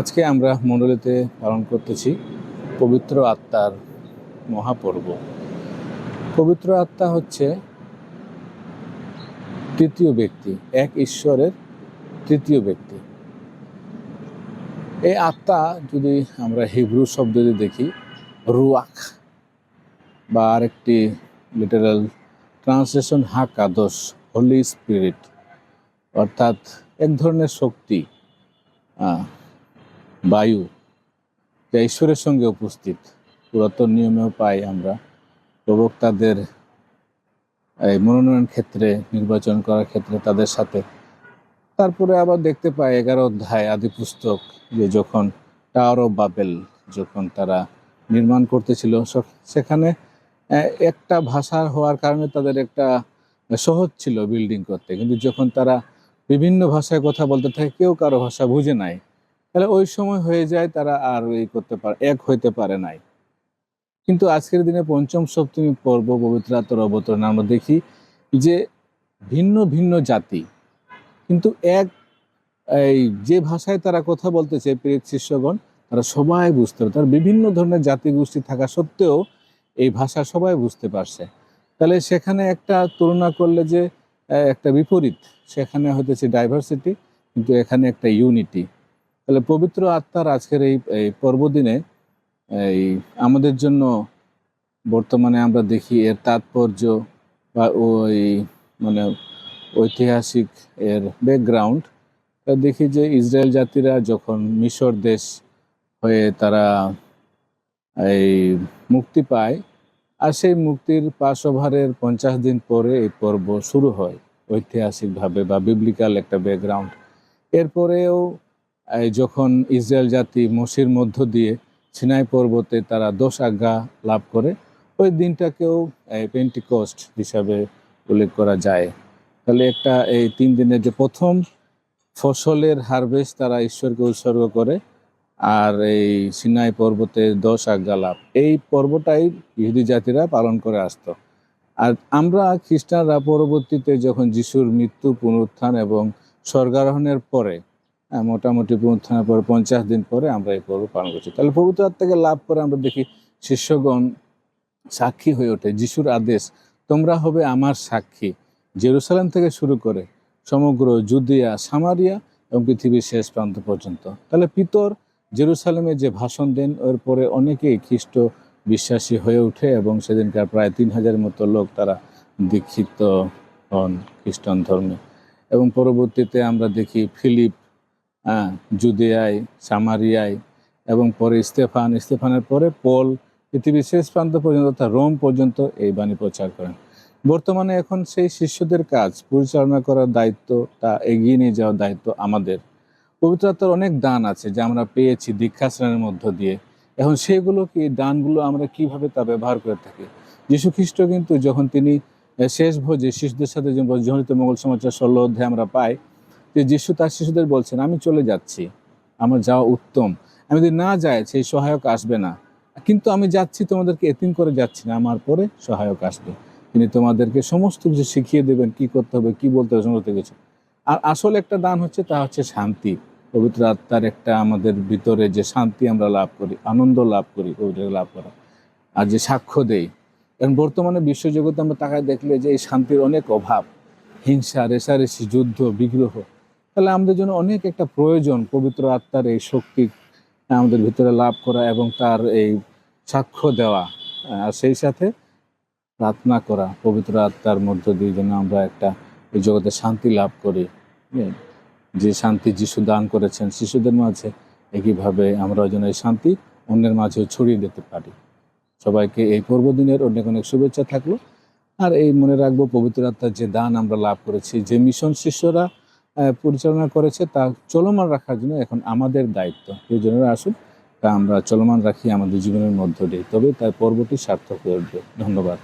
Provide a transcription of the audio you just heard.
আজকে আমরা মণ্ডলীতে পালন করতেছি পবিত্র আত্মার মহাপর্ব। পবিত্র আত্মা হচ্ছে তৃতীয় ব্যক্তি, এক ঈশ্বরের তৃতীয় ব্যক্তি। এই আত্মা যদি আমরা হিব্রু শব্দ দিয়ে দেখি রুয়াক, বা আরেকটি লিটারাল ট্রান্সলেশন হাকাদোস, হোলি স্পিরিট, অর্থাৎ এক ধরনের শক্তি, বায়ু, যা ঈশ্বরের সঙ্গে উপস্থিত। পুরাতন নিয়মেও পাই আমরা প্রবক্তাদের এই মনোনয়ন ক্ষেত্রে, নির্বাচন করার ক্ষেত্রে তাদের সাথে। তারপরে আবার দেখতে পাই 11 অধ্যায় আদি পুস্তক, যে যখন টাওয়ার অফ বাবেল যখন তারা নির্মাণ করতেছিল, সেখানে একটা ভাষা হওয়ার কারণে তাদের একটা সহজ ছিল বিল্ডিং করতে। কিন্তু যখন তারা বিভিন্ন ভাষায় কথা বলতে থাকে, কেউ কারো ভাষা বুঝে নাই, তাহলে ওই সময় হয়ে যায় তারা আর এক হইতে পারে নাই। কিন্তু আজকের দিনে পঞ্চম সপ্তমী পর্ব পবিত্র আত্মার অবতরণে আমরা দেখি যে ভিন্ন ভিন্ন জাতি, কিন্তু এই যে ভাষায় তারা কথা বলতেছে, প্রিয় শিষ্যগণ, তারা সবাই বুঝতে পারে। তার বিভিন্ন ধরনের জাতিগোষ্ঠী থাকা সত্ত্বেও এই ভাষা সবাই বুঝতে পারছে। তাহলে সেখানে একটা তুলনা করলে যে একটা বিপরীত, সেখানে হইতেছে ডাইভার্সিটি, কিন্তু এখানে একটা ইউনিটি। তাহলে পবিত্র আত্মার আজকের এই পর্বদিনে আমাদের জন্য বর্তমানে আমরা দেখি এর তাৎপর্য বা ঐতিহাসিক এর ব্যাকগ্রাউন্ড দেখি যে ইসরায়েল জাতিরা যখন মিশর দেশ হয়ে তারা মুক্তি পায়, আর সেই মুক্তির পাসওভারের 50 দিন পরে এই পর্ব শুরু হয় ঐতিহাসিকভাবে বা বিবলিক্যাল একটা ব্যাকগ্রাউন্ড। এরপরেও যখন ইসরায়েল জাতি মোশির মধ্য দিয়ে সিনাই পর্বতে তারা 10 আজ্ঞা লাভ করে, ওই দিনটাকেও পেন্টিকস্ট হিসাবে উল্লেখ করা যায়। তাহলে এই 3 দিনের যে প্রথম ফসলের হারভেস্ট তারা ঈশ্বরকে উৎসর্গ করে, আর এই সিনাই পর্বতে 10 আজ্ঞা লাভ, এই পর্বটাই ইহুদি জাতিরা পালন করে আসতো। আর আমরা খ্রিস্টানরা পরবর্তীতে যখন যিশুর মৃত্যু, পুনরুত্থান এবং স্বর্গারোহণের পরে, মোটামুটি পুনরুত্থানের পরে 50 দিন পরে আমরা এই পর্ব পালন করছি। তাহলে পবিত্র আত্মাকে লাভ করে আমরা দেখি শিষ্যগণ সাক্ষী হয়ে ওঠে। যিশুর আদেশ, তোমরা হবে আমার সাক্ষী, জেরুসালেম থেকে শুরু করে সমগ্র জুদিয়া, সামারিয়া এবং পৃথিবীর শেষ প্রান্ত পর্যন্ত। তাহলে পিতর জেরুসালেমে যে ভাষণ দেন, ওর পরে অনেকেই খ্রিস্ট বিশ্বাসী হয়ে ওঠে এবং সেদিনকার প্রায় 3000 মতো লোক তারা দীক্ষিত হন খ্রিস্টান ধর্মে। এবং পরবর্তীতে আমরা দেখি ফিলিপ জুদিয়ায়, সামারিয়ায়, এবং পরে স্তেফানের পরে পল, পৃথিবীর শেষ প্রান্ত পর্যন্ত অর্থাৎ রোম পর্যন্ত এই বাণী প্রচার করেন। বর্তমানে এখন সেই শিষ্যদের কাজ পরিচালনা করার দায়িত্ব, তা এগিয়ে নিয়ে যাওয়ার দায়িত্ব আমাদের। পবিত্র আত্মার অনেক দান আছে যা আমরা পেয়েছি দীক্ষাস্নানের মধ্য দিয়ে। এখন সেগুলো কি দানগুলো আমরা কিভাবে তা ব্যবহার করে থাকি? যীশু খ্রিস্ট কিন্তু যখন তিনি শেষ ভোজে শিশুদের সাথে জনিত মঙ্গল সমাচার 16 অধ্যায়ে আমরা পাই যে যীশু তার শিশুদের বলছেন, আমি চলে যাচ্ছি, আমার যাওয়া উত্তম, আমি যদি না যাই সেই সহায়ক আসবে না, কিন্তু আমি যাচ্ছি, তোমাদেরকে এতিম করে যাচ্ছি না, আমার পরে সহায়ক আসবে, তিনি তোমাদেরকে সমস্ত কিছু শিখিয়ে দেবেন, কি করতে হবে, কি বলতে হবে, সমস্ত কিছু। আর আসল একটা দান হচ্ছে, তা হচ্ছে শান্তি। পবিত্র আত্মার একটা আমাদের ভিতরে যে শান্তি আমরা লাভ করি, আনন্দ লাভ করি, পবিত্র লাভ করা, আর যে সাক্ষ্য দেই। কারণ বর্তমানে বিশ্বজগতে আমরা তাকায় দেখলে যে এই শান্তির অনেক অভাব, হিংসা, রেষারেষি, যুদ্ধ, বিগ্রহ। তাহলে আমাদের জন্য অনেক একটা প্রয়োজন পবিত্র আত্মার এই শক্তি আমাদের ভিতরে লাভ করা এবং তার এই সাক্ষ্য দেওয়া, আর সেই সাথে প্রার্থনা করা পবিত্র আত্মার মধ্য দিয়ে যেন আমরা একটা এই জগতে শান্তি লাভ করি। যে শান্তি যিশু দান করেছেন শিশুদের মাঝে, একইভাবে আমরা যেন এই শান্তি অন্যের মাঝেও ছড়িয়ে দিতে পারি। সবাইকে এই পর্বদিনের অনেক অনেক শুভেচ্ছা থাকলো। আর এই মনে রাখবো, পবিত্র আত্মার যে দান আমরা লাভ করেছি, যে মিশন শিষ্যরা পরিচালনা করেছে, তা চলমান রাখার জন্য এখন আমাদের দায়িত্ব। এই জন্য আসুন তা আমরা চলমান রাখি আমাদের জীবনের মধ্য দিয়ে, তবে তার পর্বটি সার্থক হয়ে উঠবে। ধন্যবাদ।